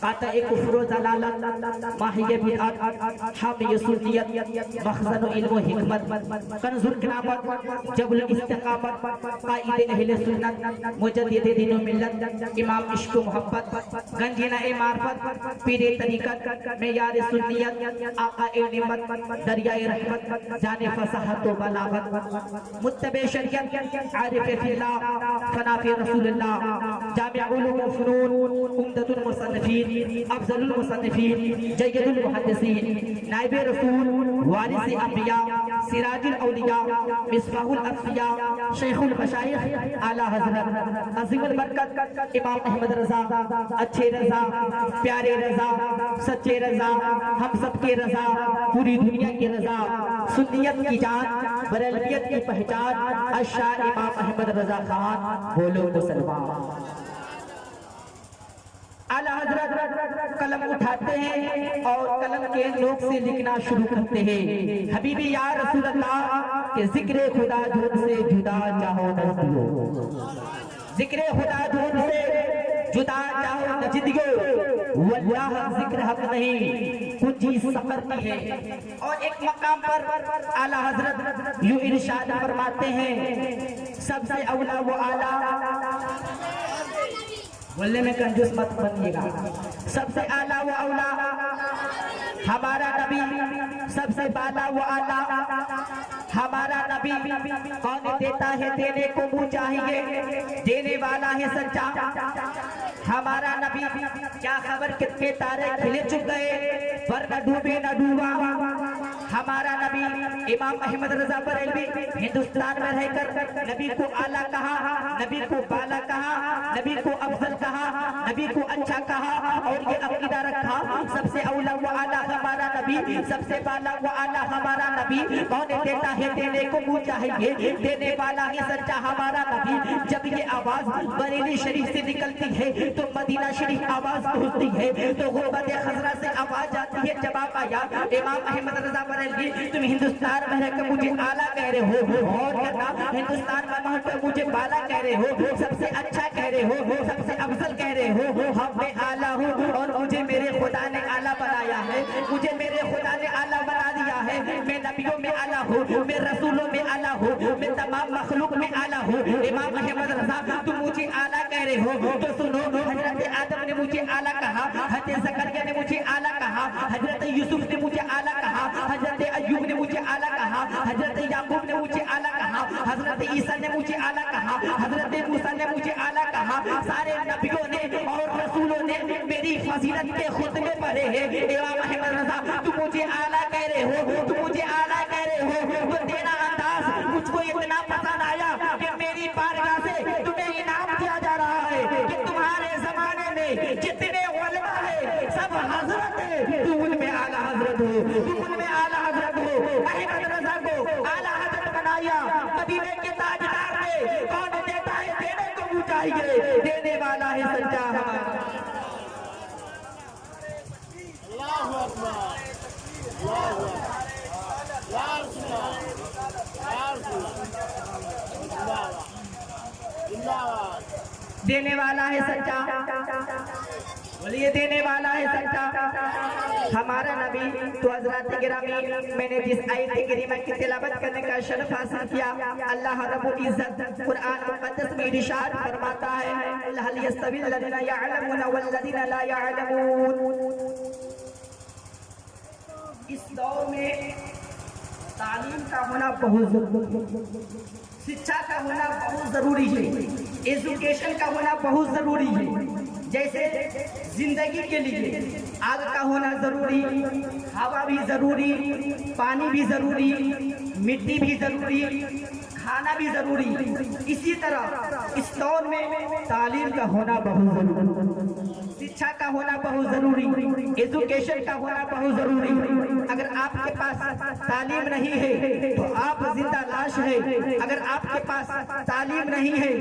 काता एक कुफ्र ज़लालत माहिय बिदअत हामी सुन्नियत मखज़न इल्म व हिकमत कंजुल किरामत जबल इस्तिकामत काइद अहले सुन्नत मुजद्दिद दीन व मिल्लत इमाम इश्क व मोहब्बत गंजीना ए मार्फत पीरे तरीक़त मेयार सुन्नियत आका ए निमत दरियाए रहमत जाने फसाहत व बलागत मुत्तबे शरीयत आरिफ फिल्लाह फनाफी रसूलुल्लाह जामिअ उलूम व फुनून उम्दतुल मुसन्निफीन अफजलुल मुसन्निफीन जय्यदुल मुहद्दिसीन नाइब रसूल वारिस अंबिया सिराजुल औलिया मिसबाहुल अफ़िया शेखुल मशाइख आला हज़रत अज़ीमुल बरकत इमाम अहमद रज़ा अच्छे रज़ा प्यारे रज़ा सच्चे रज़ा हम सब के रज़ा पूरी दुनिया की रज़ा सुन्नियत की जान बरेलवियत की पहचान अशाह इमाम अहमद रज़ा खान बोलो मुसलमान। आला हज़रत कलम उठाते हैं और कलम के नोक से लिखना शुरू करते हैं। हबीबी या रसूल अल्लाह के जिक्र खुदा झूठ से जुदा चाहो न दियो, जिक्र खुदा झूठ से जुदा चाहो न दियो, वल्लाह जिक्र हक नहीं कुंजी सफर की है। और एक मकाम पर आला हज़रत यूं इरशाद फरमाते हैं सबसे औला वो आला, बोलने में कंजूस मत बनिएगा, सबसे आला वो औला हमारा नबी, सबसे बाला वो आला हमारा नबी। कौन देता है देने को मुँह चाहिए, देने वाला है सच्चा हमारा नबी। क्या खबर कितने तारे खिले चुक गए पर न डूबे न डूबा हमारा नबी। इमाम अहमद रज़ा बरेलवी हिंदुस्तान में रहकर नबी को आला कहा, नबी को बाला कहा, नबी को अफजल कहा, नबी को अच्छा कहा और ये अकीदा रखा सबसे औला वो आला हमारा नबी, सबसे बाला वो आला हमारा नबी। कौन देता है देने को मुँह चाहिए, देने वाला है सच्चा हमारा नबी। जब ये आवाज बरेली शरीफ से निकलती है तो मदीना शरीफ आवाज पहुँचती है, तो गुरबत खजरा से आवाज आती है जवाब आया इमाम अहमद रज़ा बरेलवी तुम हिंदुस्तान में रहकर मुझे आला कह रहे हो, और करना हिंदुस्तान में रहकर मुझे बाला कह रहे हो, सबसे अच्छा कह रहे हो, सबसे अफजल कह रहे हो। हम मैं आला हूँ और मुझे मेरे खुदा ने आला बनाया है, मुझे मेरे खुदा ने आला बना दिया है। मैं नबियों में आला हूँ, मैं रसूलों में आला हूँ, मैं तमाम मखलूक में आला हूँ। इमाम अहमद रज़ा तुम मुझे आला कह रहे हो तो सुनो, हजरत आदम ने मुझे आला कहा, हजरत ज़करिया ने मुझे आला कहा, हजरत यूसुफ ने मुझे आला कहा, हजरत अय्यूब ने मुझे आला कहा, हजरत याकूब ने मुझे आला कहा, हजरत ईसा ने मुझे आला कहा, हजरत मूसा ने मुझे आला कहा। सारे नबियों ने और रसूलों ने मेरी फजीलत के खुतबे पढ़े हैं। इमाम अहमद रज़ा तुम मुझे आला कह रहे हो, तुम मुझे आला कह रहे हो, तो तेरा अंदाज मुझको इतना पसंद आया कि मेरी बारगाह से तुम्हें इनाम दिया जा रहा है कि तुम्हारे जमाने में जितने उलमा है सब हजरत है, तुम उनमें आला हजरत हो, तुम उनमें आला हजरत हो। अहमद रज़ा को आला हजरत बनाया मदीने के ताजदार ने। कौन देता है देने को मुँह चाहिए, देने वाला है सच्चा हमारा। देने वाला है सच्चा, बोलिए देने वाला है सच्चा हमारा नबी। तो हज़रात गिरामी मैंने जिस आयत करीमा की तिलावत करने का शरफ हासिल किया, अल्लाह रब्बुल इज्जत कुरान मुक़द्दस में इरशाद फरमाता है हल यस्तविल लज़ीना यअलमून वल्लज़ीना ला यअलमून। इस दौर में तालीम का होना बहुत जरूरी, शिक्षा का होना बहुत जरूरी है, एजुकेशन का होना बहुत जरूरी है। जैसे जिंदगी के लिए आग का होना जरूरी, हवा भी जरूरी, पानी भी जरूरी, मिट्टी भी जरूरी, खाना भी जरूरी। इसी तरह इस दौर में तालीम का होना बहुत जरूरी, शिक्षा का होना बहुत जरूरी, एजुकेशन का होना बहुत जरूरी। अगर आपके पास तालीम नहीं है तो आप जिंदा लाश है, अगर आपके पास तालीम नहीं है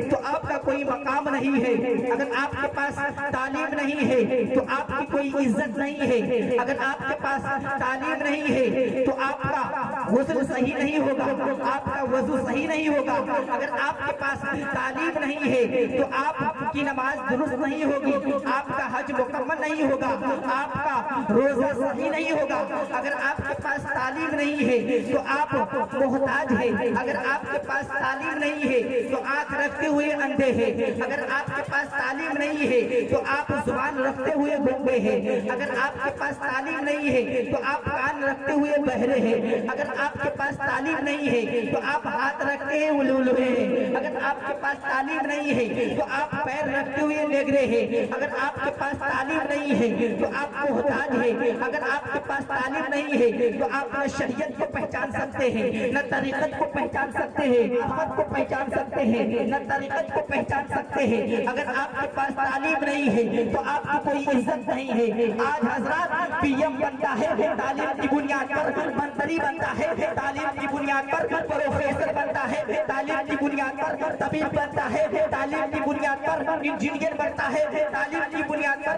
तो आपका कोई मकाम नहीं है, अगर आपके पास तालीम नहीं नहीं है तो आपकी कोई इज्जत नहीं है, अगर आपके पास तालीम नहीं है तो आपका गुस्ल सही नहीं होगा, आपका वजू सही नहीं होगा, अगर आपके पास तालीम नहीं है तो आपकी नमाज दुरुस्त नहीं होगी, आपका हज मुकम्मल नहीं होगा, आपका रोजा सही नहीं होगा। अगर आपके पास तालीम नहीं है तो आप मोहताज है, अगर आपके पास तालीम नहीं है तो आंख रखते हुए अंधे हैं, अगर आपके पास तालीम नहीं है तो आप जुबान रखते हुए गूंगे हैं, अगर आपके पास तालीम नहीं है तो आप कान रखते हुए बहरे हैं, अगर आपके पास तालीम नहीं है तो आप हाथ रखते हैं उलूलुए हैं, अगर आपके पास तालीम नहीं है तो आप पैर रखते हुए नेगरे हैं, अगर आपके पास तालीम नहीं है तो आप मोहताज है, अगर आपके पास तालीम नहीं है तो आप न शरीयत को पहचान सकते हैं, न तरीकत को पहचान सकते हैं, अहमद को पहचान सकते हैं, न तरीकत को पहचान सकते हैं। अगर आपके पास तालीम नहीं है तो आपकी कोई इज्जत नहीं है। आज हजरत पीएम बनता है तालीम की बुनियाद पर, मंत्री बनता है तालीम की बुनियाद पर, प्रोफेसर बनता है तालीम की बुनियाद पर, तबीब बनता है तालीम की बुनियाद पर, इंजीनियर बनता है तालीम की बुनियाद पर,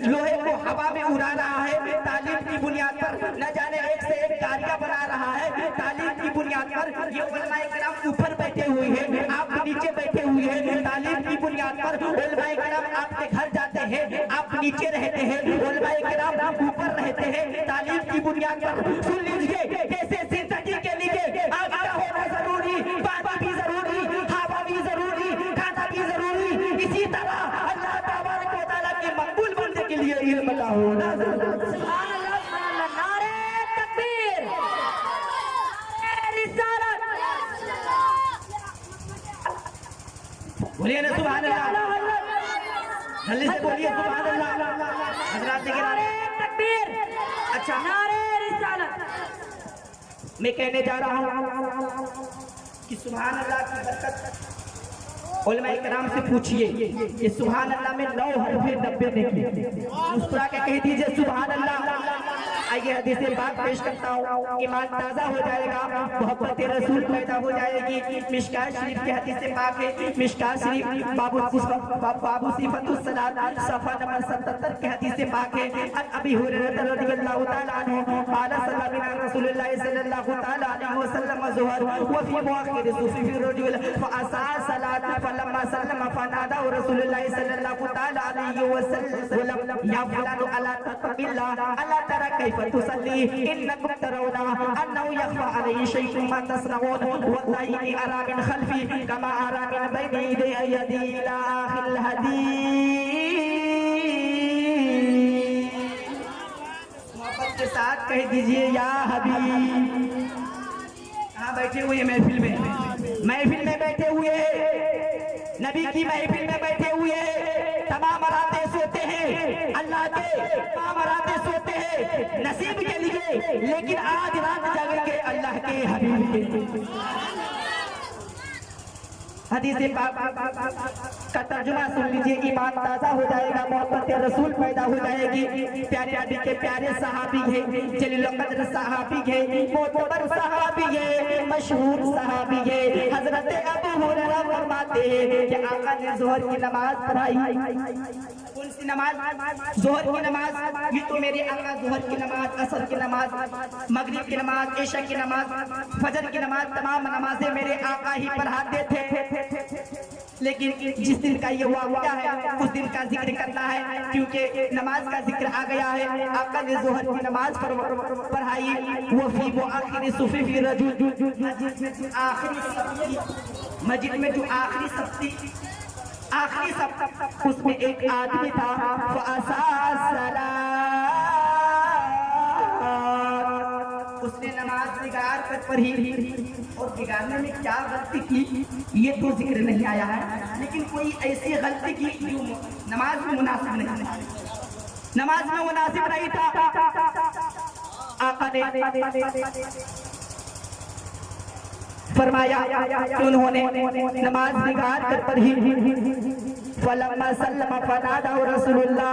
लोहे को हवा में उड़ा रहा है तालीम की बुनियाद पर, न जाने एक से एक गाड़ियां बना रहा है तालीम की बुनियाद पर। ये उलमाए किराम ऊपर बैठे हुए हैं, आप नीचे बैठे हुए हैं तालीम की बुनियाद पर। उलमाए किराम आपके घर जाते हैं, आप नीचे रहते हैं, उलमाए किराम ऊपर रहते हैं तालीम की बुनियाद पर। सुन लीजिए कैसे जिंदगी के लिए आगे होना जरूरी, पानी भी जरूरी, हवा भी जरूरी, खाना भी जरूरी, इसी तरह अल्लाह तबारक व तआला के मकबूल बनने के लिए इल्म का होना जरूरी। नारे तकबीर, रिसालत, बोलिए ना सुभान अल्लाह, जल्दी से बोलिए सुभान अल्लाह। हजरात नारे तकबीर, अच्छा नारे रिसालत। मैं कहने जा रहा हूँ कि सुभान अल्लाह की बरकत उलमाए किराम से पूछिए कि सुभान अल्लाह में 9 हरफ 90 देखिए, मुस्कुरा के कह दीजिए सुभान अल्लाह। आइए हदीस पाक पेश करता हूँ, ईमान ताज़ा हो जाएगा, मोहब्बत रसूल पैदा हो जाएगी। मिशकात शरीफ की हदीस पाक है, मिशकात शरीफ बाबू सिफतुस सलात सफ़ा नंबर 77 की हदीस पाक है। अबी हुरैरा रज़ियल्लाहु तआला अन्हु क़ाला सल्ला बिना रसूलुल्लाह सल्लल्लाहु तआला अलैहि वसल्लम ज़ुहर व फी मुआखिर सुफ़ी रजुल फ़असा सलात फलम्मा सल्लमा फनादा रसूलुल्लाह सल्लल्लाहु तआला अलैहि वसल्लम या फलानु अला तक़बिल्लाह अला तरा कैफ तुसल्ली इन्नकुम तरौना अन्नहु यख़फ़ा अलैहि शै'उन मा तस्नऊन वल्लाहि इन्नी अरा मिन खल्फी कमा अरा मिन बैनि यदी इला आखिल हदीस। मोहब्बत के साथ कह दीजिए या हबीब। कहाँ बैठे हुए हैं? महफिल में, महफिल में बैठे हुए, नबी की महफिल में बैठे हुए। तमाम रातें सोते हैं अल्लाह के, तमाम रातें सोते हैं नसीब के लिए, लेकिन आज रात जागेंगे अल्लाह के हबीब के। हदीस पाक का तर्जुमा सुन लीजिए, ईमान ताज़ा हो जाएगा, मोहब्बत रसूल पैदा हो जाएगी। प्यारे नबी के प्यारे सहाबी है, जलील क़द्र सहाबी है, मोतबर सहाबी है, मशहूर सहाबी है। हजरत अबू हुरैरा फरमाते हैं कि आका ने ज़ोहर की नमाज पढ़ाई। कौन सी नमाज? ज़ोहर की नमाज। ये तो मेरे आका ज़ोहर की नमाज, असर की नमाज, मगरिब की नमाज, इशा की नमाज, फजर की नमाज, तमाम नमाजें मेरे आका ही पढ़ाते थे। लेकिन जिस दिन का ये वाक़या है उस दिन का जिक्र करना है, क्योंकि नमाज का जिक्र आ गया है। आका ने ज़ोहर की नमाज पढ़ाई। वो फी वो आखिरी सुफ़ी फी रजुल, आखिरी मस्जिद में जो आखिरी सफ्ती, आखिरी सफ्ता, उसमें एक आदमी था। उसने नमाज बिगाड़ कर पढ़ी, और बिगाड़ने में क्या गलती की ये तो जिक्र नहीं आया है, लेकिन कोई ऐसी गलती की जो नमाज में मुनासिब नहीं, नमाज में मुनासिब नहीं था। आका ने फरमाया कि उन्होंने नमाज बिगाड़ कर पढ़ी। फलम्मा सल्लमा फनादा रसूलुल्लाह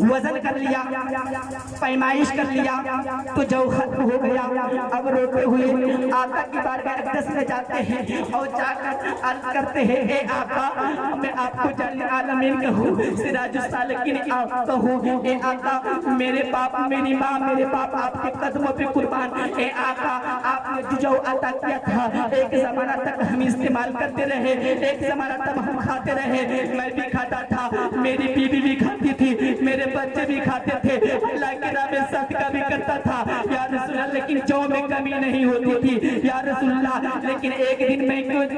वजन कर लिया, पैमाइश कर लिया तो जो खत्म हो गया। अब रोते हुए आका की बारगाह अक़दस में जाते हैं और जाकर अर्ज करते हैं, हे आका मैं आपको जाने आलमीन कहूँ, सिराजुस सालिकीन कहूँ, हे आका मेरे बाप मेरी माँ मेरे बाप आपके कदमों पे कुर्बान। हे आका आपने जो अता किया था एक जमाना तक हम इस्तेमाल करते रहे, एक जमाना तक हम खाते रहे, मैं भी खाता था, मेरी बीवी भी खाती थी, मेरे बच्चे भी खाते थे, अल्लाह के नाम में सदका भी करता था या रसूलल्लाह, लेकिन जौ में कमी नहीं होती थी या रसूलल्लाह। लेकिन एक दिन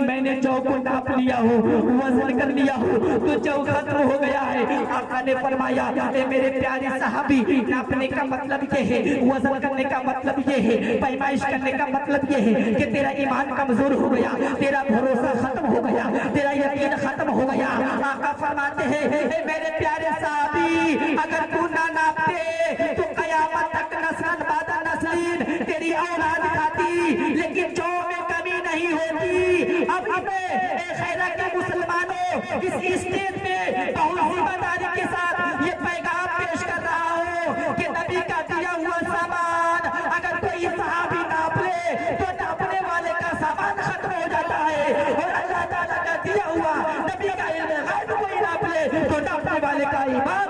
मैंने जौ को नाप लिया हो, वजन कर लिया हो तो जौ खत्म हो गया है। आका ने फरमाया, मेरे प्यारे सहाबी नापने का मतलब ये है, वजन करने का मतलब ये है, पैमाइश करने का मतलब ये है कि तेरा ईमान कमजोर हो गया, तेरा भरोसा खत्म हो गया, तेरा यकीन खत्म हो गया। आका फरमाते हैं, मेरे प्यारे सहाबी अगर तू ना नापते तो कयामत तक नस्लन बादा नस्लीन तेरी औलाद खाती, लेकिन जो में कमी नहीं होती। अब खैरा के मुसलमानों इस स्टेज पे बहुत जिम्मेदारी के साथ ये पैगाम पेश कर रहा हूँ कि नबी का दिया हुआ सामान अगर कोई सहाबी नाप ले तो नापने वाले का सामान खत्म हो जाता है, और अल्लाह ताला का दिया हुआ नबी का इल्म गैब कोई नाप ले तो नापने वाले का ईमान।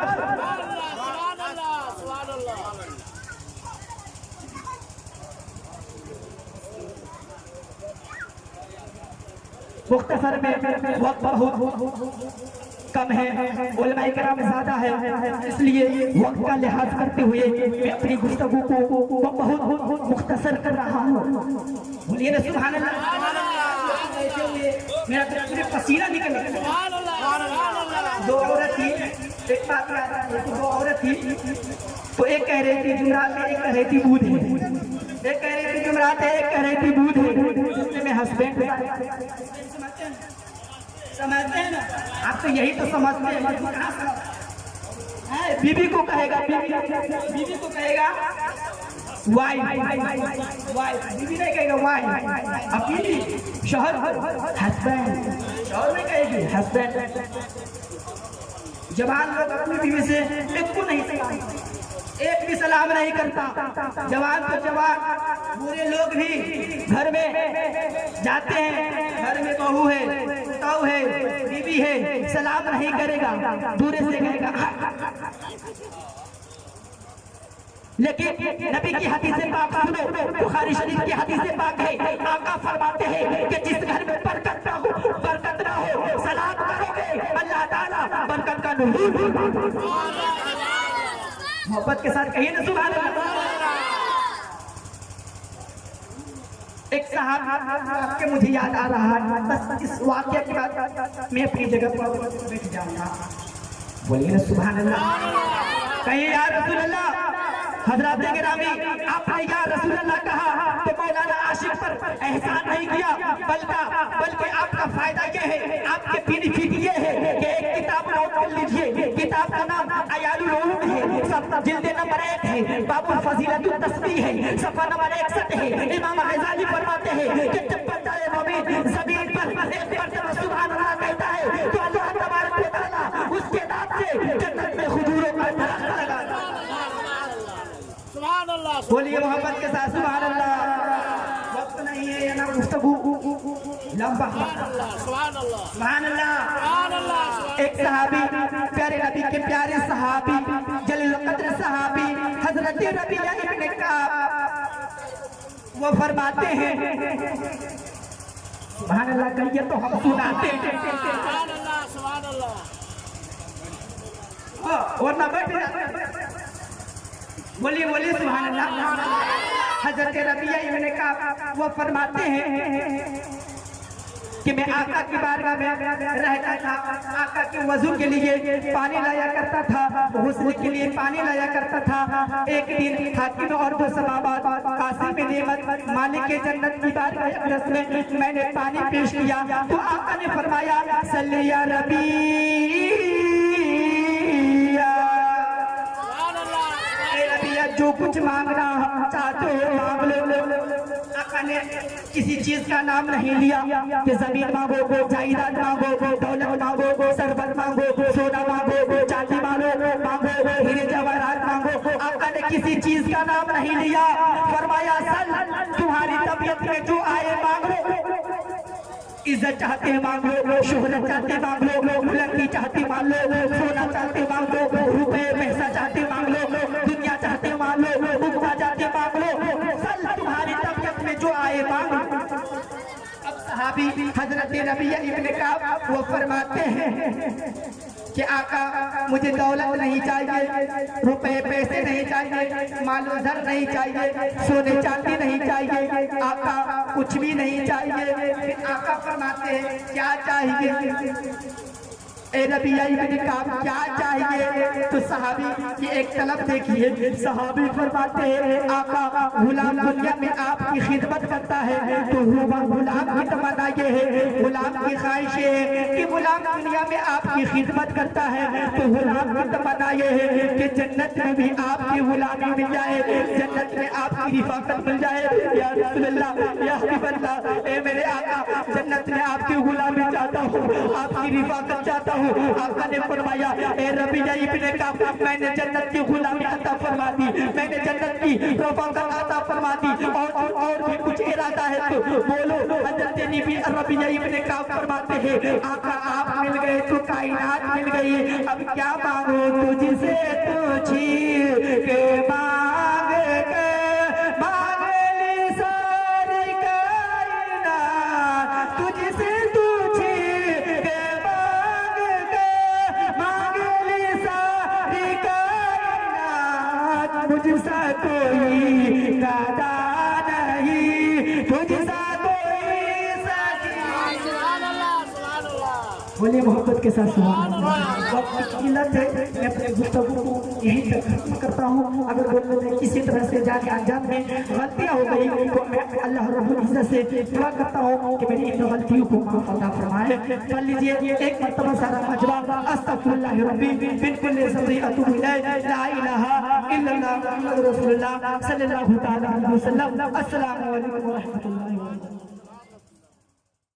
मुख्तसर में वक्त बहुत कम है, उलमाए किराम ज्यादा है, इसलिए वक्त का लिहाज करते हुए मैं अपनी गुफ्तगू को बहुत मुख्तसर कर रहा हूँ। बोलिए ना सुभान अल्लाह। मेरा पूरे पसीना निकल गया। दो औरत थी, एक बात याद आ रही, दो औरत थी तो एक कह रही थी जुमरात है, एक कह रही थी बूध है, एक कह रही थी जुमरात है, एक कह रही थी बूध है। में हस्बैंड समझते हैं ना, आप तो यही तो समझते हैं। बीवी को कहेगा बीवी को कहेगा वाई, बीवी नहीं कहेगा वाई, अकेली शोहर हस्बैंड, शोहर नहीं कहेगी हस्बैंड। जवान लोग अपनी बीवी से एक को नहीं सलाम, एक भी सलाम नहीं करता। जवान तो जवान, बुरे लोग भी घर में जाते हैं, घर में बहू है, ताऊ है, बीवी है, सलाम नहीं करेगा, दूर से कहेगा। लेकिन नबी की हदीस पाक सुनो, बुखारी शरीफ की हदीस पाक है, आका फरमाते हैं कि जिस घर में बरकत ना हो सलाम करोगे अल्लाह ताला बरकत का नूर। मोहब्बत के साथ कहिए ना सुभान अल्लाह। एक साहब आपके मुझे याद आ रहा है, बस इस वाक्य के बाद मैं अपनी जगह पर बैठ जाऊंगा। बोलिए ना सुभान अल्लाह। कहिए या रसूल अल्लाह। हजरत गिरामी आपने या रसूल अल्लाह कहा तो मौलाना आशिक पर एहसान नहीं किया, बल्कि आपका फायदा क्या है, आपके बेनिफिट ये है कि एक किताब नोट कर लीजिए। किताब का नाम अयालुल उलूम है, जिल्द नंबर 1 है, बाबुल फजीलतुत तस्बीह है, सफा नंबर 61 है। इमाम गजाली फरमाते हैं कि जब बंदा मोमिन ज़मीन पर एक मर्तबा सुभान अल्लाह कहता है तो अल्लाह तबारक व तआला उसके नाम से जन्नत में खजूरों का दरख्त लगाता है। बोलिए मोहब्बत के साथ सुभान अल्लाह। वक्त नहीं है या ना गुफ्तगू लंबा। सुभान अल्लाह। एक सहाबी, प्यारे नबी के प्यारे सहाबी, जलील कद्र सहाबी हजरत रबिया इब्न काब, वो फरमाते हैं सुभान अल्लाह कहिए तो हम सुनाते हैं, वरना बैठ जाते। बोलिए सुभान अल्लाह। हजरत रबिया इब्न काब वो फरमाते हैं कि मैं आका की बारगाह में रहता था, आका के वजू के लिए पानी लाया करता था, गुस्ल के लिए पानी लाया करता था। एक दिन हाकिम और दो समाबाद कासिम नेमत मालिक के जन्नत की बारगाह में मैंने पानी पेश किया तो आका ने फरमाया सल्ली या रबिया, जो कुछ मांगना चाहते हो मांग लो। आका ने किसी चीज का नाम नहीं लिया कि जमीन मांगो, जायदाद मांगो, दौलत मांगो, सरबत मांगो, सोना मांगो, चांदी मांगो, हीरे किसी चीज का नाम नहीं लिया। फरमाया सल, तुम्हारी तबीयत में जो आए मांग लो। इज्जत चाहते मांग लो, शोहरत चाहते मांग लो, बुलंदी चाहते मांग लो, सोना चाहते मांग लो, रुपए पैसा चाहते मांग लो, दुनिया चाहते मांग लो, उगवा चाहते मांग लो। सल, तुम्हारी तबीयत में जो आए मांग लो। अब सहाबी हजरत रबिया इब्न काब वो फरमाते हैं कि आका मुझे दौलत नहीं चाहिए, रुपए पैसे नहीं चाहिए, मालो धर नहीं चाहिए, सोने चांदी नहीं चाहिए, आका कुछ भी नहीं चाहिए। फिर आका फरमाते हैं क्या चाहिए? ए रबिया इब्न काब क्या चाहिए? तो सहाबी की एक तलब देखिए, सहाबी फरमाते हैं आका गुलाम दुनिया में आपकी खिदमत करता है तो गुलाम की तमन्ना ये है, गुलाम की ख्वाहिश है कि गुलाम दुनिया में आपकी खिदमत करता है तो गुलाम की तमन्ना ये है कि जन्नत में भी आपकी गुलामी मिल जाए, जन्नत में आपकी हिफाजत मिल जाए। या रसूलल्लाह, या हबीबल्लाह, ए मेरे आका जन्नत में आपकी गुलामी चाहता हूँ, आपकी हिफाजत चाहता हूँ। आका ने फरमाया ए रबिया इब्न काब मैंने जन्नत की गुलामी अता फरमा दी, मैंने जन्नत की रफ़ाकत अता फरमा दी, और भी कुछ इरादा है तो बोलो। हज़रत रबिया इब्न काब फरमाते हैं आका आप मिल गए तो कायनात मिल गई, अब क्या मांगो तुझसे पूछी के मांग के मांग ली सारी कायनात, तुझसे तुझसा कोई दादा नहीं, तुझसा कोई साथी। बोलिए मोहब्बत के साथ सुभान अल्लाह। वक्त की किल्लत है, मैं अपने गुफ्तगू को यहीं तक खत्म करता हूँ। अगर बोलने में किसी तरह से जाने अनजान में गलतियाँ हो गई तो मैं अल्लाह रब्बुल इज्जत से दुआ करता हूँ कि मेरी इन गलतियों को माफ अता फरमाए। कर लीजिए एक मर्तबा सारा मजमा अस्तगफिरुल्लाह रब्बी बिन कुल्ली ज़ंबी अतूबु इलैह, ला इलाहा इल्लल्लाह मुहम्मदुर रसूलुल्लाह सल्लल्लाहु तआला अलैहि वसल्लम। अस्सलामु अलैकुम व रहमतुल्लाह।